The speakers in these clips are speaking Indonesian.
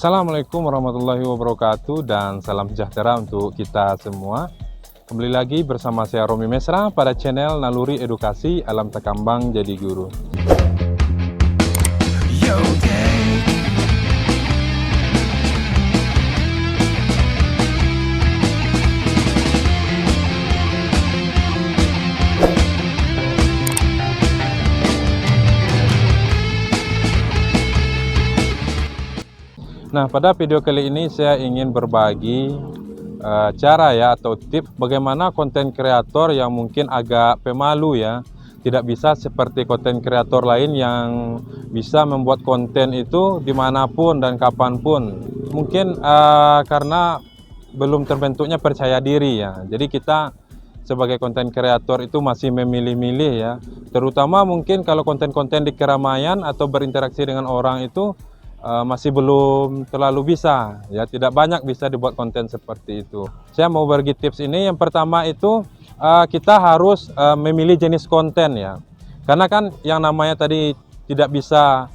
Assalamualaikum warahmatullahi wabarakatuh dan salam sejahtera untuk kita semua. Kembali lagi bersama saya Romi Mesra pada channel Naluri Edukasi Alam Takambang Jadi Guru. Nah, pada video kali ini saya ingin berbagi cara ya atau tips bagaimana konten kreator yang mungkin agak pemalu ya, tidak bisa seperti konten kreator lain yang bisa membuat konten itu dimanapun dan kapanpun. Mungkin karena belum terbentuknya percaya diri ya, jadi kita sebagai konten kreator itu masih memilih-milih ya, terutama mungkin kalau konten-konten di keramaian atau berinteraksi dengan orang itu masih belum terlalu bisa ya, tidak banyak bisa dibuat konten seperti itu. Saya mau bagi tips ini. Yang pertama itu kita harus memilih jenis konten ya, karena kan yang namanya tadi tidak bisa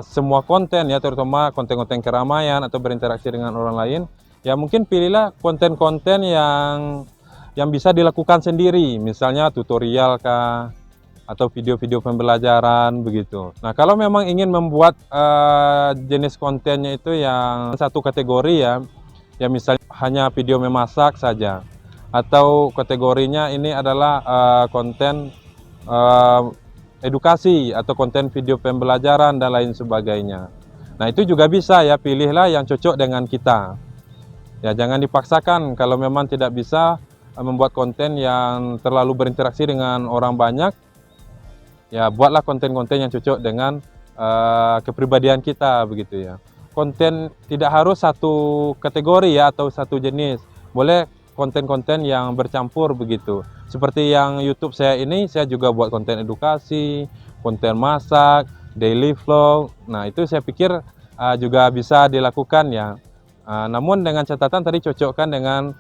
semua konten ya, terutama konten-konten keramaian atau berinteraksi dengan orang lain ya. Mungkin pilihlah konten-konten yang bisa dilakukan sendiri, misalnya tutorial kah atau video-video pembelajaran begitu. Nah, kalau memang ingin membuat jenis kontennya itu yang satu kategori ya, ya misalnya hanya video memasak saja, atau kategorinya ini adalah konten edukasi atau konten video pembelajaran dan lain sebagainya. Nah, itu juga bisa ya, pilihlah yang cocok dengan kita. Ya, jangan dipaksakan kalau memang tidak bisa membuat konten yang terlalu berinteraksi dengan orang banyak. Ya, buatlah konten-konten yang cocok dengan kepribadian kita begitu ya. Konten tidak harus satu kategori ya atau satu jenis. Boleh konten-konten yang bercampur begitu. Seperti yang YouTube saya ini, saya juga buat konten edukasi, konten masak, daily vlog. Nah, itu saya pikir juga bisa dilakukan ya. Namun dengan catatan tadi cocokkan dengan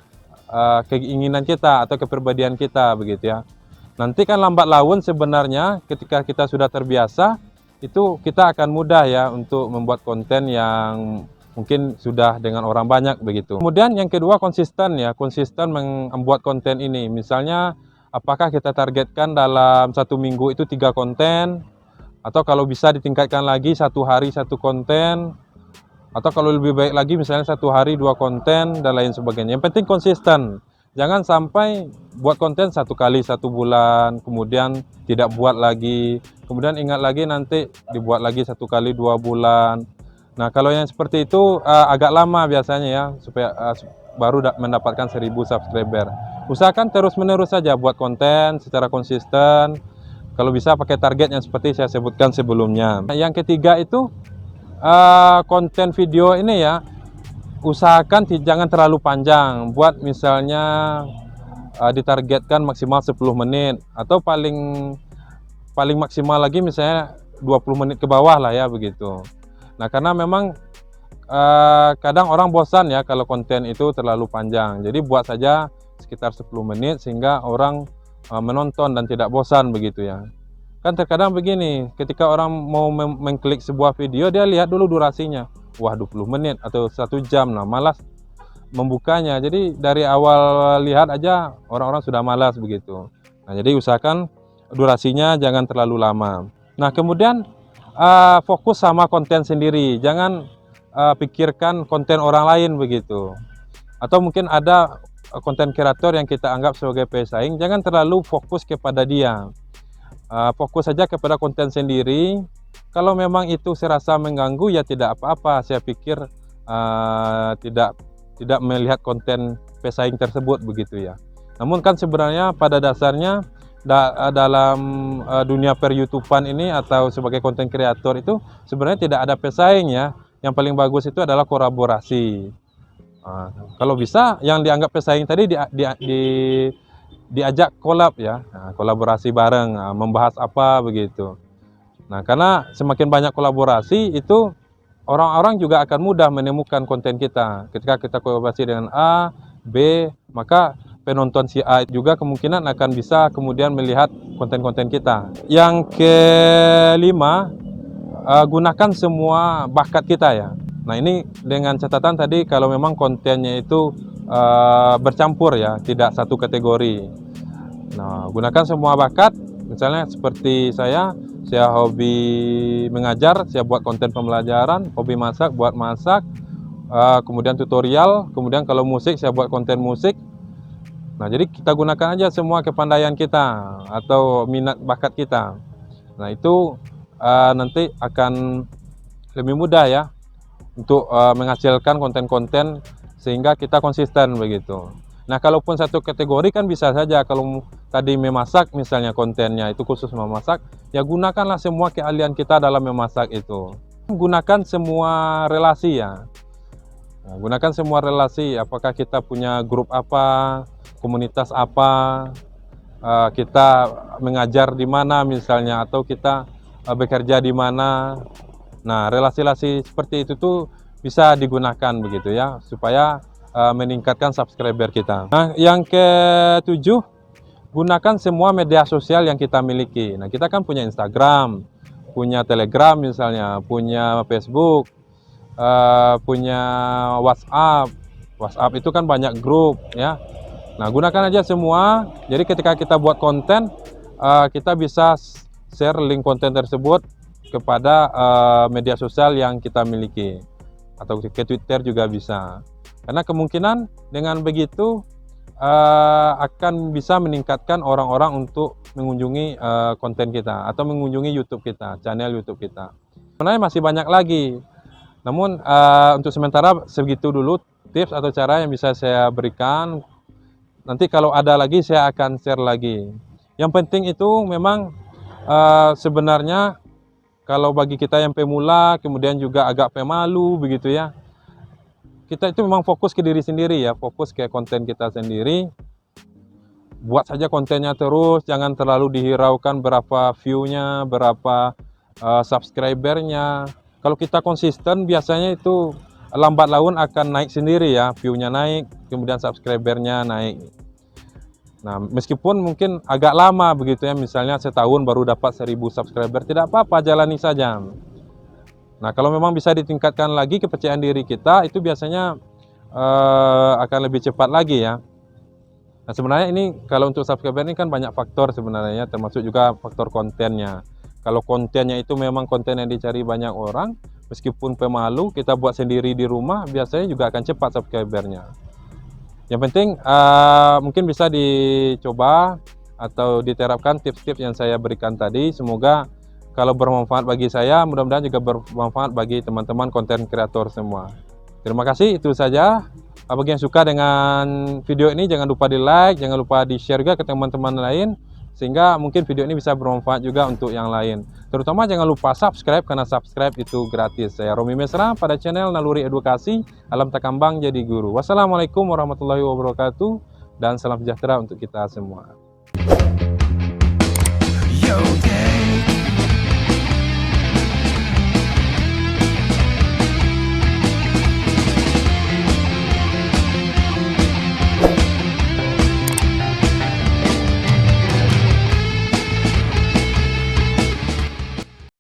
keinginan kita atau kepribadian kita begitu ya. Nanti kan lambat laun sebenarnya ketika kita sudah terbiasa, itu kita akan mudah ya untuk membuat konten yang mungkin sudah dengan orang banyak begitu. Kemudian yang kedua, konsisten ya, konsisten membuat konten ini. Misalnya apakah kita targetkan dalam satu minggu itu 3 konten, atau kalau bisa ditingkatkan lagi satu hari 1 konten, atau kalau lebih baik lagi misalnya 1 hari 2 konten dan lain sebagainya. Yang penting konsisten. Jangan sampai buat konten 1 kali 1 bulan, kemudian tidak buat lagi, kemudian ingat lagi nanti dibuat lagi 1 kali 2 bulan. Nah, kalau yang seperti itu agak lama biasanya ya, supaya baru mendapatkan 1000 subscriber. Usahakan terus-menerus saja buat konten secara konsisten. Kalau bisa pakai target yang seperti saya sebutkan sebelumnya. Yang ketiga itu konten video ini ya, usahakan jangan terlalu panjang. Buat misalnya ditargetkan maksimal 10 menit atau paling maksimal lagi misalnya 20 menit ke bawah lah ya begitu. Nah, karena memang kadang orang bosan ya kalau konten itu terlalu panjang. Jadi buat saja sekitar 10 menit sehingga orang menonton dan tidak bosan begitu ya. Kan terkadang begini, ketika orang mau mengklik sebuah video, dia lihat dulu durasinya. Wah, 20 menit atau 1 jam, nah malas membukanya. Jadi dari awal lihat aja orang-orang sudah malas begitu. Nah, jadi usahakan durasinya jangan terlalu lama. Nah, kemudian fokus sama konten sendiri. Jangan pikirkan konten orang lain begitu. Atau mungkin ada konten kreator yang kita anggap sebagai pesaing, jangan terlalu fokus kepada dia. Fokus saja kepada konten sendiri. Kalau memang itu saya rasa mengganggu ya tidak apa-apa. Saya pikir tidak melihat konten pesaing tersebut begitu ya. Namun kan sebenarnya pada dasarnya dalam dunia per-YouTubean ini atau sebagai konten kreator itu sebenarnya tidak ada pesaing ya. Yang paling bagus itu adalah kolaborasi. Kalau bisa yang dianggap pesaing tadi diajak kolab ya, kolaborasi bareng, membahas apa begitu. Nah, karena semakin banyak kolaborasi itu orang-orang juga akan mudah menemukan konten kita. Ketika kita kolaborasi dengan A, B, maka penonton si A juga kemungkinan akan bisa kemudian melihat konten-konten kita. Yang kelima, gunakan semua bakat kita ya. Nah ini dengan catatan tadi kalau memang kontennya itu bercampur ya, tidak satu kategori. Nah, gunakan semua bakat, misalnya seperti saya hobi mengajar, saya buat konten pembelajaran, hobi masak, buat masak, kemudian tutorial, kemudian kalau musik, saya buat konten musik. Nah, jadi kita gunakan aja semua kepandaian kita atau minat bakat kita. Nah, itu nanti akan lebih mudah ya untuk menghasilkan konten-konten sehingga kita konsisten begitu. Nah, kalaupun satu kategori kan bisa saja kalau tadi memasak misalnya kontennya itu khusus memasak, ya gunakanlah semua keahlian kita dalam memasak itu. Gunakan semua relasi ya. Nah, gunakan semua relasi, apakah kita punya grup apa, komunitas apa, kita mengajar di mana misalnya, atau kita bekerja di mana. Nah, relasi-relasi seperti itu tuh bisa digunakan begitu ya, supaya meningkatkan subscriber kita. Nah, yang ketujuh, gunakan semua media sosial yang kita miliki. Nah, kita kan punya Instagram, punya Telegram misalnya, punya Facebook, punya WhatsApp. WhatsApp itu kan banyak grup ya. Nah, gunakan aja semua. Jadi ketika kita buat konten, kita bisa share link konten tersebut kepada media sosial yang kita miliki, atau ke Twitter juga bisa. Karena kemungkinan dengan begitu akan bisa meningkatkan orang-orang untuk mengunjungi konten kita atau mengunjungi YouTube kita, channel YouTube kita. Sebenarnya masih banyak lagi. Namun untuk sementara segitu dulu tips atau cara yang bisa saya berikan. Nanti kalau ada lagi saya akan share lagi. Yang penting itu memang sebenarnya kalau bagi kita yang pemula, kemudian juga agak pemalu begitu ya, kita itu memang fokus ke diri sendiri ya, fokus ke konten kita sendiri. Buat saja kontennya terus, jangan terlalu dihiraukan berapa view-nya, berapa subscribernya. Kalau kita konsisten, biasanya itu lambat laun akan naik sendiri ya, view-nya naik, kemudian subscribernya naik. Nah, meskipun mungkin agak lama begitu ya, misalnya setahun baru dapat 1000 subscriber, tidak apa-apa, jalani saja. Nah, kalau memang bisa ditingkatkan lagi kepercayaan diri kita, itu biasanya akan lebih cepat lagi ya. Nah, sebenarnya ini kalau untuk subscriber ini kan banyak faktor sebenarnya, termasuk juga faktor kontennya. Kalau kontennya itu memang konten yang dicari banyak orang, meskipun pemalu, kita buat sendiri di rumah, biasanya juga akan cepat subscribernya. Yang penting mungkin bisa dicoba atau diterapkan tips-tips yang saya berikan tadi. Semoga kalau bermanfaat bagi saya, mudah-mudahan juga bermanfaat bagi teman-teman konten kreator semua. Terima kasih, itu saja. Bagi yang suka dengan video ini, jangan lupa di like, jangan lupa di share juga ke teman-teman lain, sehingga mungkin video ini bisa bermanfaat juga untuk yang lain. Terutama jangan lupa subscribe, karena subscribe itu gratis. Saya Romi Mesra pada channel Naluri Edukasi, Alam Takambang Jadi Guru. Wassalamualaikum warahmatullahi wabarakatuh, dan salam sejahtera untuk kita semua.